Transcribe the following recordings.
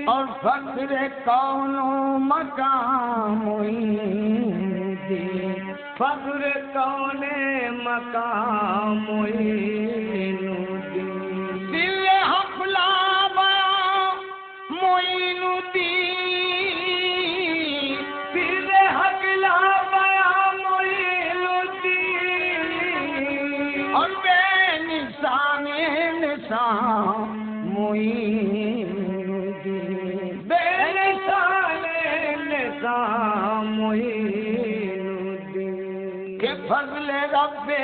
और फख्र कौनो मकाम मोइनुद्दीन, फख्र कौने मकाम मोइनुद्दीन, दिल हफला मोइनुद्दीन, दिल हकला बया मोइनुद्दीन, और बेनिशान निशान मोइनुद्दीन, बेनिशान निशान मोइनुद्दीन, के फज़ल रब्बे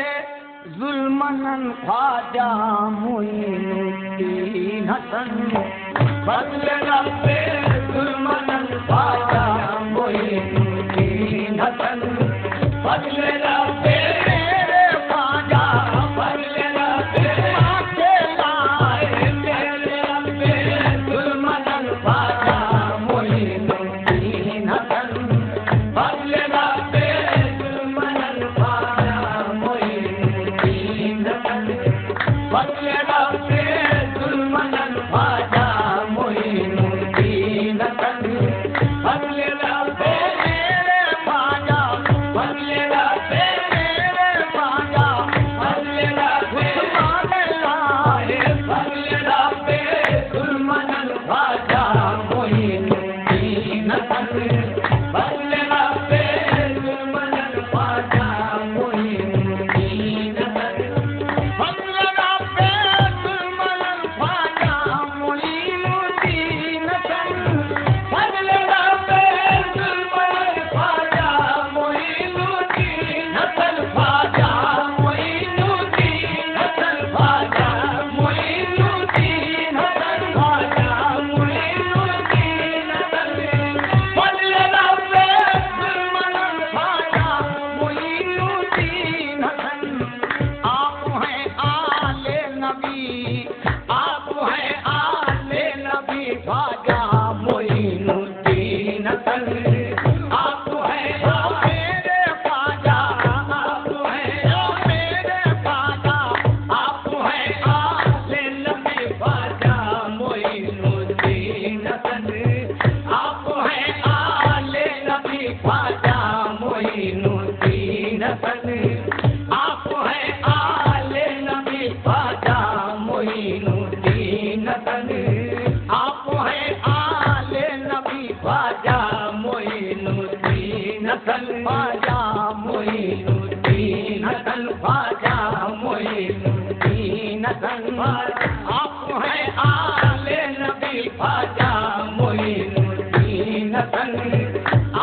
जुल्मन ख्वाजा मोइनुद्दीन हसन, फज़ल रब्बे जुल्मन ख्वाजा मोइनुद्दीन हसन, फज़ल रब्बे मेरे ख्वाजा फज़ल रब्बे माथे लाए, मेरे रब्बे जुल्मन ख्वाजा मोइनुद्दीन हसन, फज़ल रब्बे जुल्मन ख्वाजा मोइनुद्दीन हसन, फज़ल रब्बे जुल्मन ख्वाजा मोइनुद्दीन हसन, फज़ल रब्बे मेरे ख्वाजा फज़ल रब्बे मेरे ख्वाजा फज़ल रब्बे माथे लाए, फज़ल रब्बे जुल्मन ख्वाजा मोइनुद्दीन हसन, फज़ल रब्बे जुल्मन ख्वाजा मोइनुद्दीन हसन, फज़ल रब्बे जुल्मन ख्वाजा मोइनुद्दीन हसन, फज़ल रब्बे जुल्मन ख्वाजा मोइनुद्दीन हसन, ख्वाजा मोइनुद्दीन हसन, ख्वाजा मोइनुद्दीन हसन, ख्वाजा मोइनुद्दीन हसन, फज़ल रब्बे जुल्मन ख्वाजा मोइनुद्दीन हसन, आप हैं आले नबी, आप हैं आले नबी ख्वाजा मोइनुद्दीन हसन, आप हैं मेरे ख्वाजा आप हैं मेरे ख्वाजा आप हैं आले नबी ख्वाजा मोइनुद्दीन हसन, आप हैं आले नबी ख्वाजा मोइनुद्दीन हसन, आप हैं आले नबी ख्वाजा मोइनुद्दीन हसन, आप हैं आले नबी ख्वाजा मोइनुद्दीन हसन, ख्वाजा मोइनुद्दीन हसन, ख्वाजा मोइनुद्दीन हसन, आप हैं आले नबी ख्वाजा मोइनुद्दीन हसन,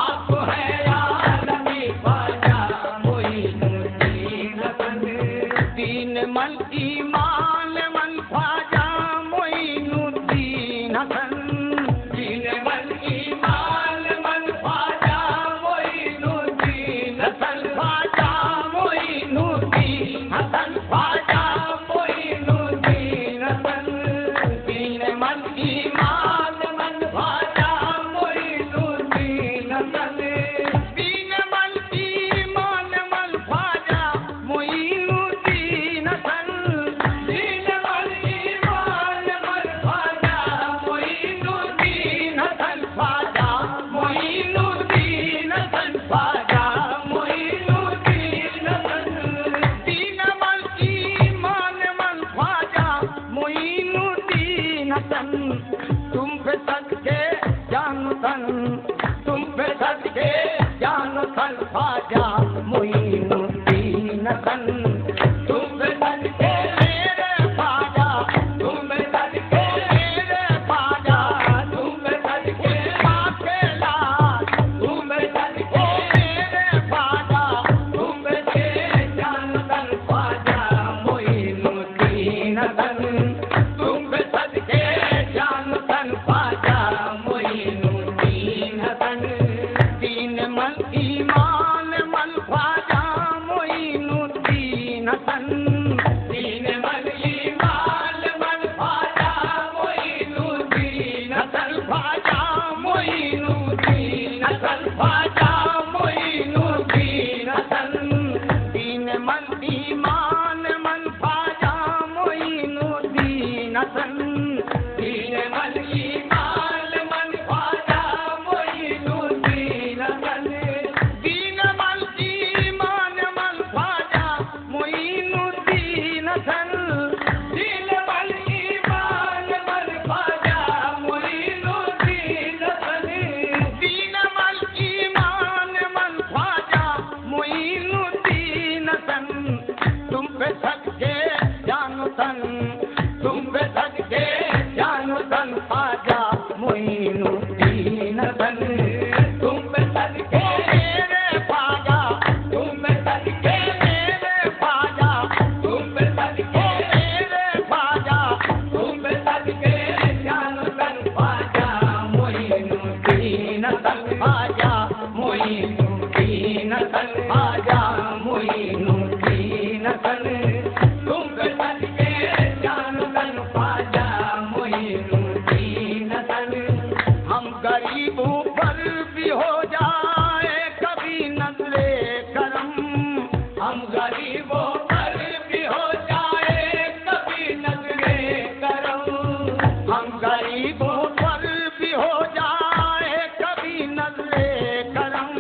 आप हैं आले नबी ख्वाजा मोइनुद्दीन हसन, दीन मन ईमान मन ख्वाजा मोइनुद्दीन हसन, दीन मन ईमान मन ख्वाजा मोइनुद्दीन हसन, ख्वाजा मोइनुद्दीन हसन, ख्वाजा मोइनुद्दीन तन तुम पे सदके जान तन ख्वाजा मोइनुद्दीन तन तुम पे सदके मेरे ख्वाजा तुम पे सदके मेरे ख्वाजा तुम पे सदके आके लाल तुम पे सदके मेरे ख्वाजा तुम पे सदके जान तन ख्वाजा मोइनुद्दीन तन तुम पे सदके जान तन ख्वाजा मोइनुद्दीन तन दीन मन ईमान मन ख्वाजा मोइनुद्दीन तन दीन मन ईमान मन ख्वाजा मोइनुद्दीन तन ख्वाजा मोइनुद्दीन तन ख्वाजा मोइनुद्दीन तन दीन मन ईमान मन ख्वाजा मोइनुद्दीन तन दीन मन ईमान मन ख्वाजा मोइनुद्दीन तन दीन मन ईमान मन ख्वाजा मोइनुद्दीन तन दीन मन ईमान मन ख्वाजा मोइनुद्दीन तन दीन मन ईमान मन ख्वाजा मोइनुद्दीन तन तुम पे सदके जानो तन तुम पे सदके जानो तन ख्वाजा मोइनुद्दीन तन तुम पे सदके मेरे ख्वाजा तुम पे सदके मेरे ख्वाजा तुम पे सदके मेरे ख्वाजा तुम पे सदके जानो तन ख्वाजा मोइनुद्दीन तन ख्वाजा मोइनुद्दीन तन ख्वाजा मोइनुद्दीन तन तुम पे सदके जानो तन ख्वाजा मोइनुद्दीन तन हम गरीबों पर भी हो जाए कभी नजरे करम हम गरीबों पर भी हो जाए कभी नजरे करम हम गरीबों पर भी हो जाए कभी नजरे करम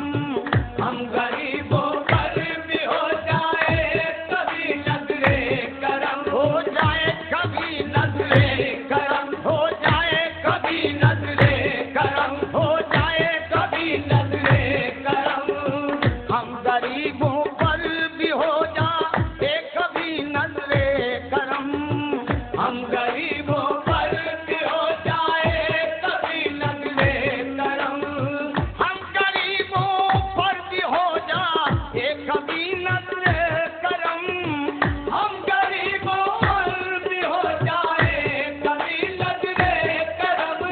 हम गरीबों पर भी हो जाए कभी नजरे करम हो जाए कभी नजरे करम हो जाए कभी नजरे करम हो जाए कभी नजरे करम हम गरीबों पर भी हो जाए कभी नजरे करम हम गरीबों पर भी हो जाए कभी नजरे करम हम गरीबों पर भी हो जाए कभी नजरे करम हम गरीबों पर भी हो जाए कभी नजरे करम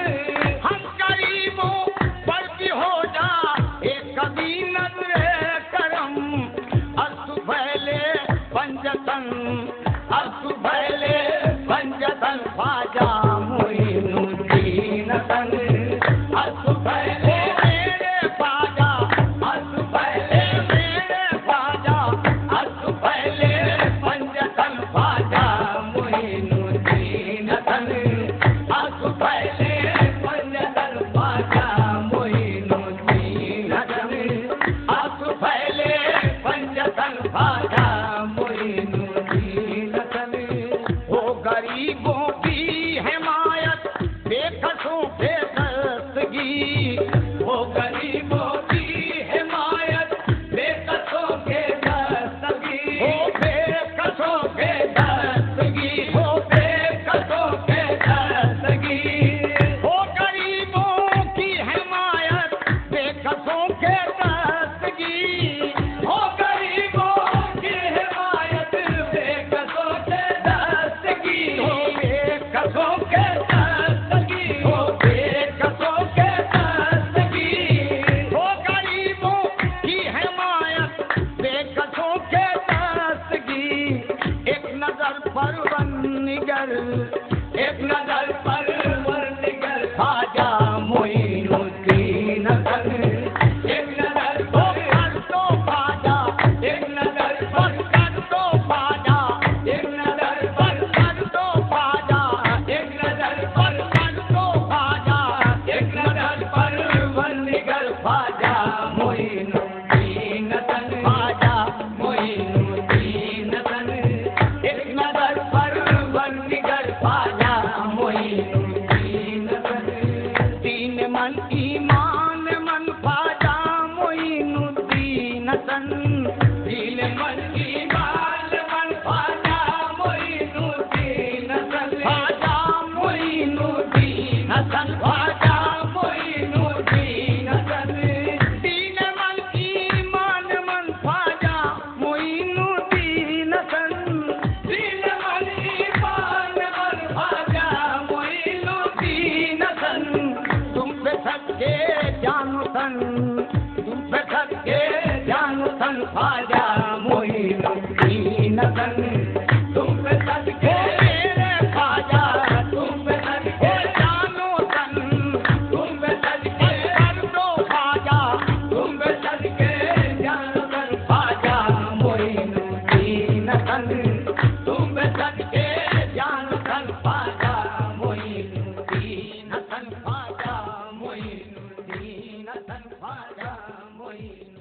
हम गरीबों पर भी हो जाए कभी नजरे करम असु भैले पंजतन असु भैले पंजतन ख्वाजा मोइनुद्दीन तन असु भैले मेरे ख्वाजा असु भैले मेरे ख्वाजा असु भैले पंजतन ख्वाजा मोइनुद्दीन तन असु भैले पंजतन ख्वाजा मोइनुद्दीन तन असु भैले पंजतन ख्वाजा मोइनुद्दीन तन हो गरीबों की हिमायत बेकसों पे दस्तगी ईमान मन ख्वाजा मोइनुद्दीन हसन दीन मन ईमान मन ख्वाजा मोइनुद्दीन हसन ख्वाजा मोइनुद्दीन हसन ख्वाजा मोइनुद्दीन हसन दीन मन ईमान मन ख्वाजा मोइनुद्दीन हसन दीन मन ईमान मन ख्वाजा मोइनुद्दीन हसन तुम पे सच्चे जानू सन तुम पे सच्चे जानू सन ख्वाजा मोइनुद्दीन हसन तुम पे सदके मेरे ख्वाजा तुम पे सदके जानू सन तुम पे सदके कर दो ख्वाजा तुम पे सदके जानकर ख्वाजा मोइनुद्दीन हसन तुम पे सदके जान सन ख्वाजा मोइनुद्दीन हसन ख्वाजा मोइनुद्दीन हसन ख्वाजा मोइनुद्दीन